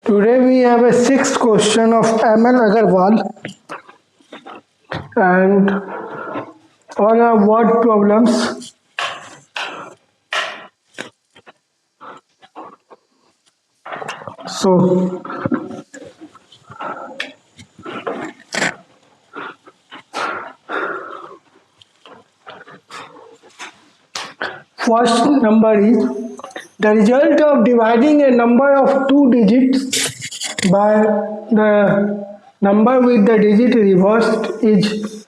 Today we have a sixth question of ML Agarwal and all are word problems. So first number is the result of dividing a number of two digits by the number with the digit reversed is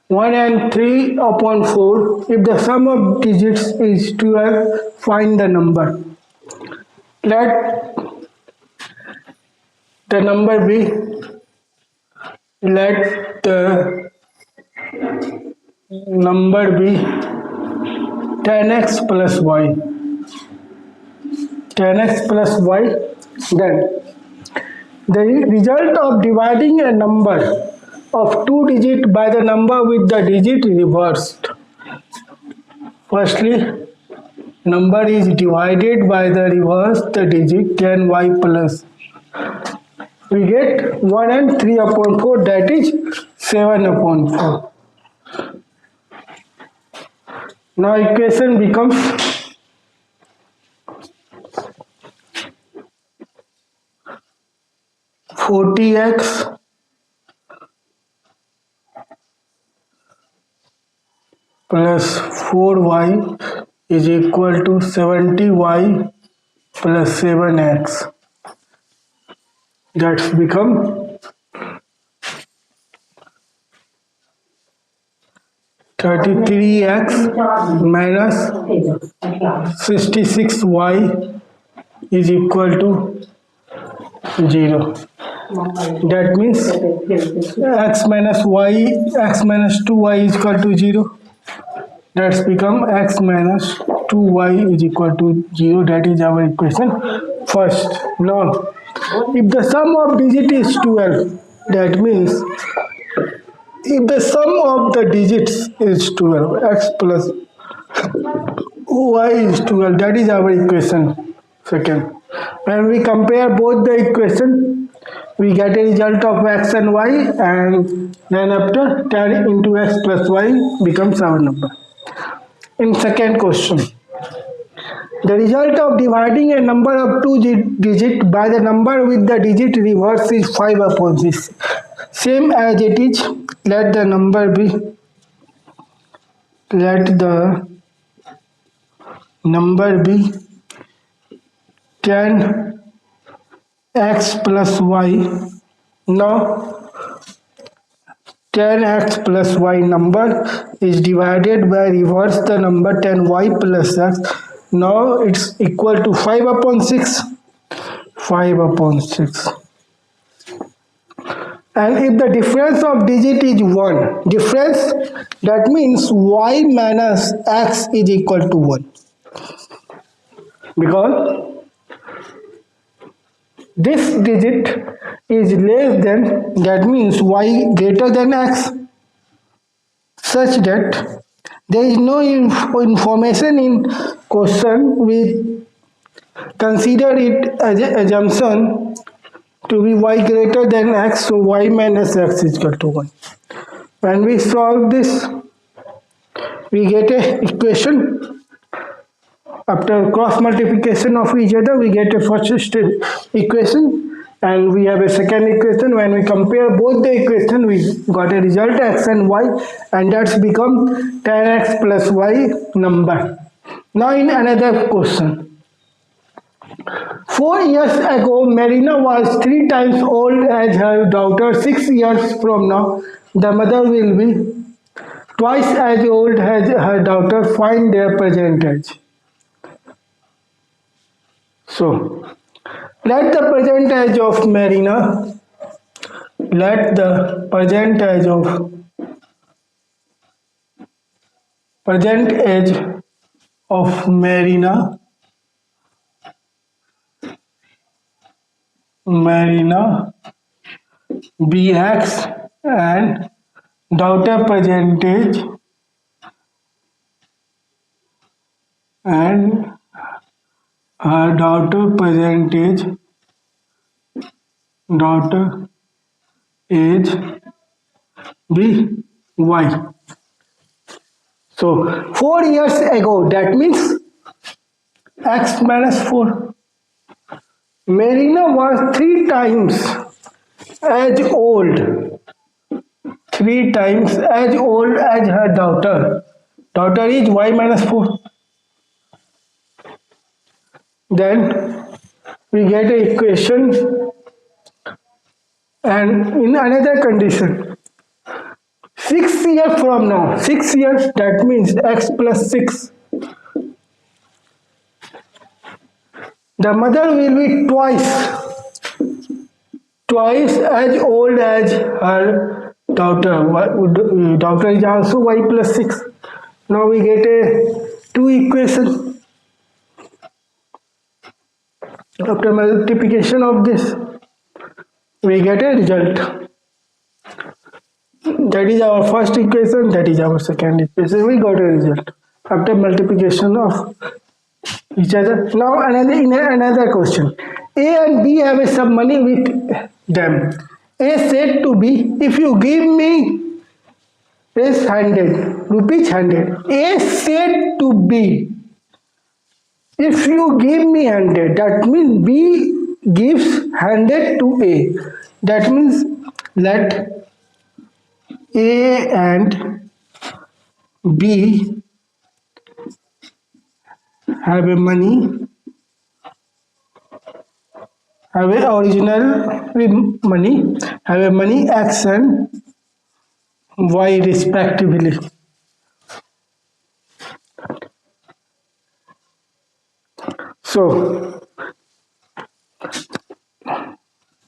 1 and 3 upon 4. If the sum of digits is 12, find the number. Let the number be, let the number be 10x plus y. 10x plus y. Then the result of dividing a number of two digits by the number with the digit reversed. Firstly, number is divided by the reverse the digit 10y plus. We get 1 and 3 upon 4, that is 7 upon 4. Now equation becomes 40x plus 4y is equal to 70y plus 7x. That's become 33x minus 66y is equal to 0. That means x minus 2y is equal to 0. That's become x minus 2y is equal to 0. That is our equation first. Now, if the sum of digit is 12, that means if the sum of the digits is 12, x plus y is 12, that is our equation second. When we compare both the equation, we get a result of x and y, and then after 10 into x plus y becomes our number. In second question, the result of dividing a number of two digits by the number with the digit reverse is 5 upon 6. Same as it is, let the number be 10x plus y. Now 10x plus y number is divided by reverse the number 10y plus x. Now it's equal to 5 upon 6. 5 upon 6. And if the difference of digit is 1, difference, that means y minus x is equal to 1. Because this digit is less than, that means y greater than x, such that there is no information in question. We consider it as an assumption to be y greater than x, so y minus x is equal to 1. When we solve this, we get a equation. After cross multiplication of each other, we get a first equation, and we have a second equation. When we compare both the equation, we got a result x and y, and that's become 10x plus y number. Now in another question. 4 years ago, Marina was 3 times old as her daughter. 6 years from now, the mother will be twice as old as her daughter. Find their present age. So, let the present age of Marina, let the present age of Marina be x, and daughter percentage and her daughter percentage daughter age be y. So 4 years ago, that means x minus 4. Marina was 3 times as old, 3 times as old as her daughter. Daughter is y minus 4. Then we get an equation, and in another condition, 6 years from now, 6 years, that means x plus 6. The mother will be twice as old as her daughter. Daughter is also y plus 6. Now we get a 2 equation. After multiplication of this, we get a result. That is our first equation, that is our second equation. We got a result after multiplication of each other. Now another question. A and B have some money with them. A said to B, if you give me rupees 100. A said to B, if you give me 100, that means B gives 100 to A. That means let A and B have a money, have a original money, have a money X and Y respectively. So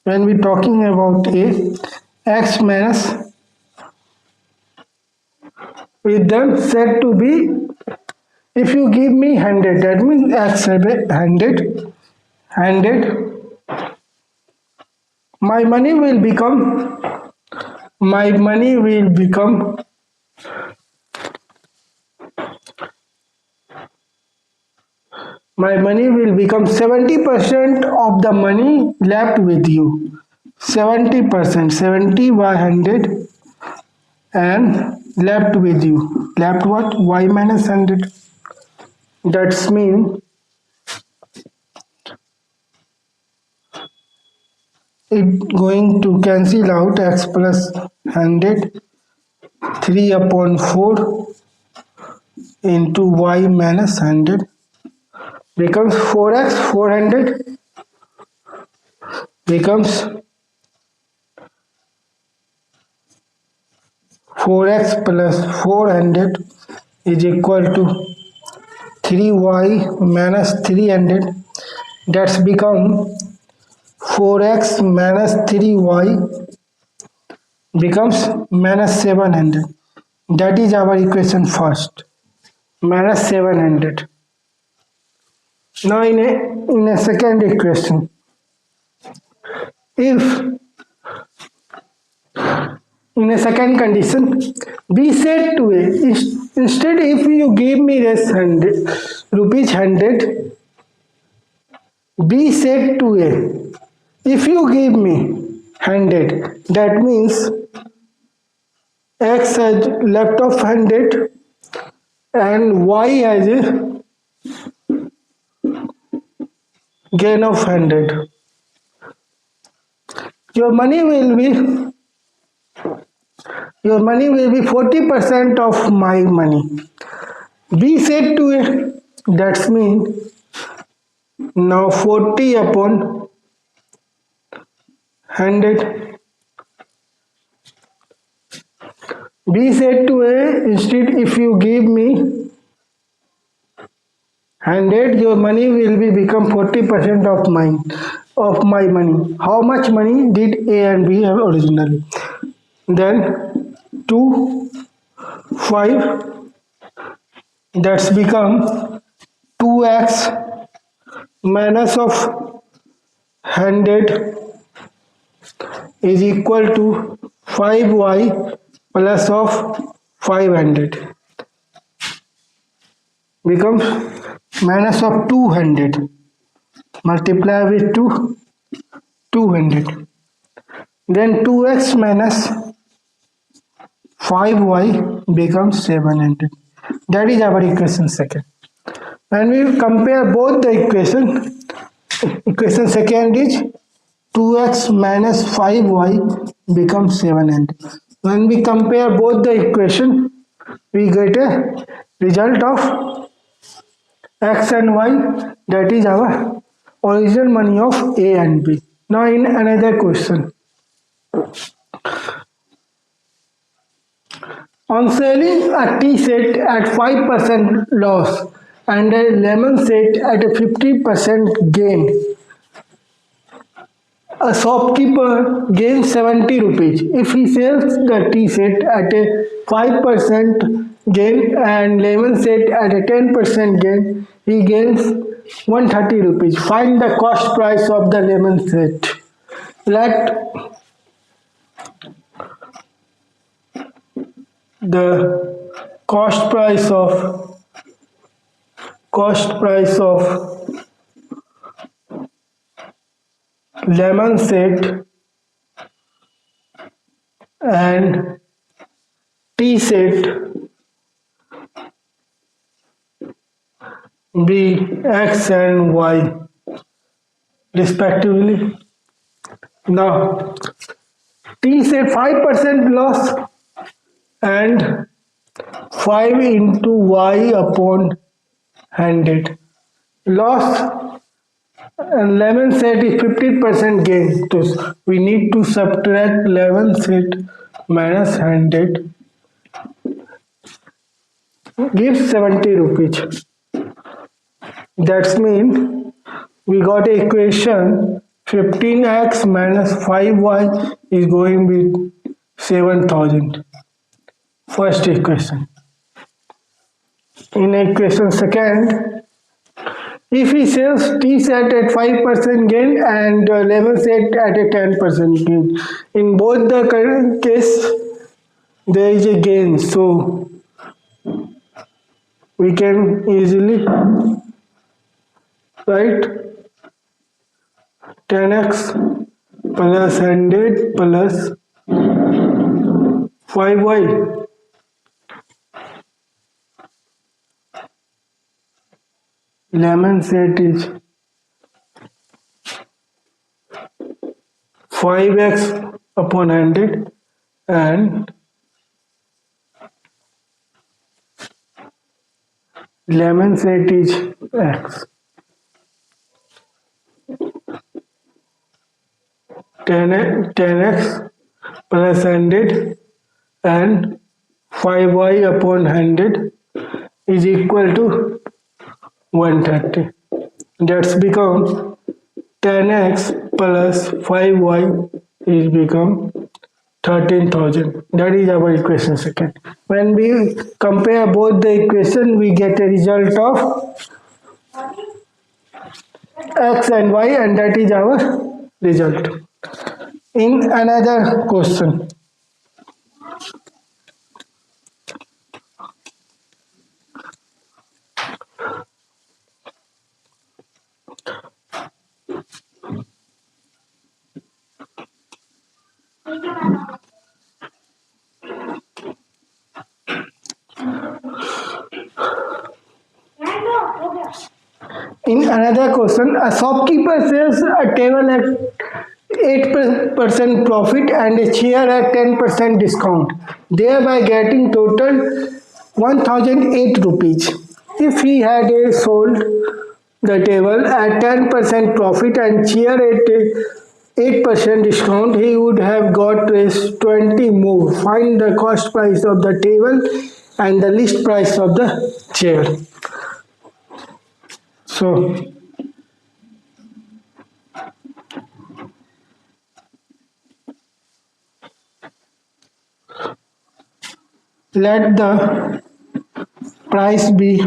when we talking about A, X minus, we then said to be, if you give me 100, that means X have a 100, my money will become 70% of the money left with you. 70%, 70 by 100 and left with you. Left what? Y minus 100. That's mean it going to cancel out x plus 100, 3 upon 4 into y minus 100 becomes 4x, 400 becomes 4x plus 400 is equal to 3y minus 300. That's become 4x minus 3y becomes minus 700. That is our equation first. Minus 700. Now in a second equation, if in a second condition, B said to A, instead if you give me this rupees 100, B said to A, if you give me 100, that means X has left of 100 and Y has a gain of 100. Your money will be 40% of my money. B said to A, that's mean now 40 upon 100. B said to A, instead if you give me 100, your money will be become 40% of my money. How much money did A and B have originally? Then 2, 5, that's become 2x minus of 100 is equal to 5y plus of 500 becomes minus of 200. Multiply with 200. then 2x minus 5y becomes 700. That is our equation second. When we compare both the equation second is 2x minus 5y becomes 700. When we compare both the equation, we get a result of x and y, that is our original money of A and B. Now in another question, on selling a tea set at 5% loss and a lemon set at a 50% gain, a shopkeeper gains 70 rupees. If he sells the tea set at a 5% gain and lemon set at a 10% gain, he gains 130 rupees. Find the cost price of the lemon set. Let the cost price of lemon set and tea set be x and y respectively. Now tea set 5% loss and 5 into y upon 100. Loss and lemon set is 50% gain. So we need to subtract lemon set minus 100 gives 70 rupees. That means we got a equation 15x minus 5y is going with 7000. First equation. In equation second, if he sells tea set at 5% gain and lemon set at a 10% gain, in both the current case there is a gain, so we can easily write 10x plus 100 plus 5y lemon set is 5x upon 100 and lemon set is x. 10x plus 100 and 5y upon 100 is equal to 130. That's become 10x plus 5y is become 13,000. That is our equation second. When we compare both the equation, we get a result of x and y, and that is our result. In another question, a shopkeeper sells a table at 8% profit and a chair at 10% discount, thereby getting total 1008 rupees. If he had sold the table at 10% profit and chair at 8% discount, he would have got 20 more. Find the cost price of the table and the list price of the chair. So let the price be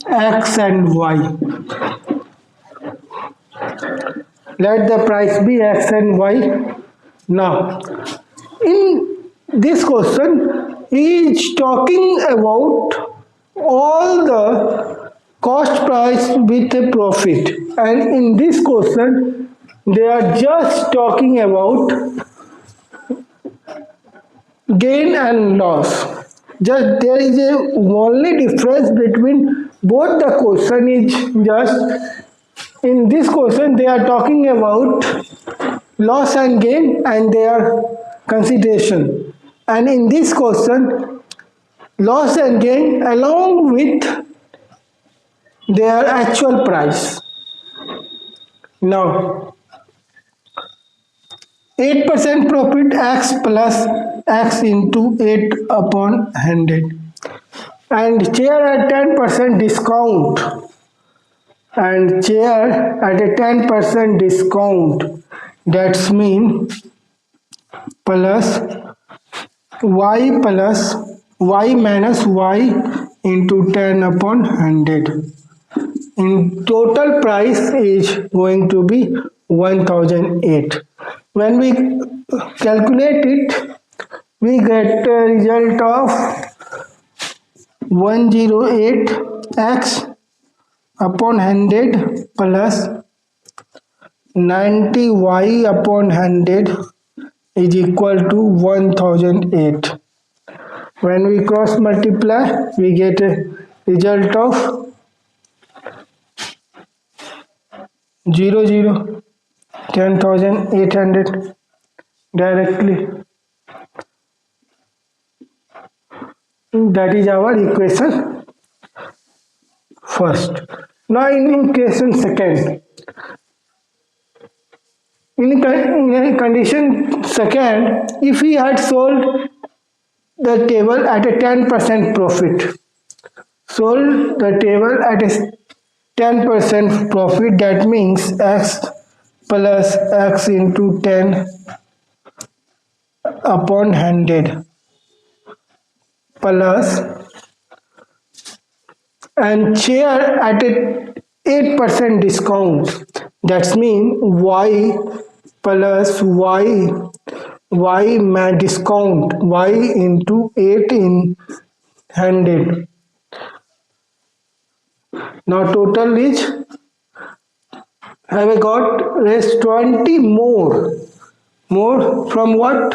x and y. Let the price be x and y. Now, in this question, he is talking about all the cost price with a profit, and in this question they are just talking about gain and loss. Just there is a only difference between both the question is just in this question they are talking about loss and gain and their consideration, and in this question loss and gain along with their actual price. Now 8% profit x plus x into 8 upon 100 and chair at 10% discount and chair at a 10% discount, that's mean plus y minus y into 10 upon 100. In total price is going to be 1008. When we calculate it, we get a result of 108x upon 100 plus 90y upon 100 is equal to 1008. When we cross multiply, we get a result of 10,800 directly. That is our equation first. Now in equation second, in condition second, if we had sold the table at a 10% profit, sold the table at a 10% profit, that means x plus x into 10 upon 100 plus and share at a 8% discount, that's mean y plus y discount y into 8 in 100. Now total is have I got rest 20 more from what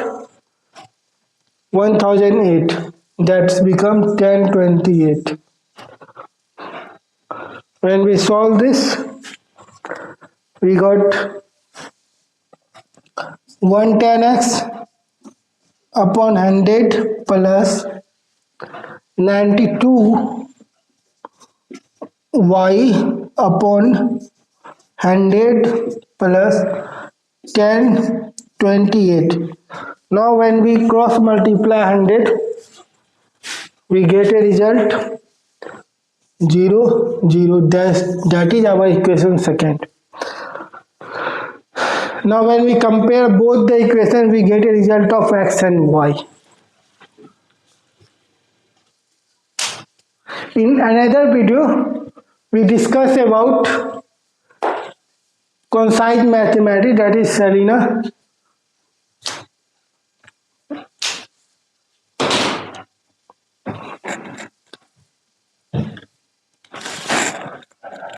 1008, that's become 1028. When we solve this, we got 110x upon 100 plus 92y upon 100 plus 1028. Now when we cross multiply 100, we get a result 0 0. That is our equation second. Now when we compare both the equations, we get a result of x and y. In another video, we discuss about concise mathematics, that is Selena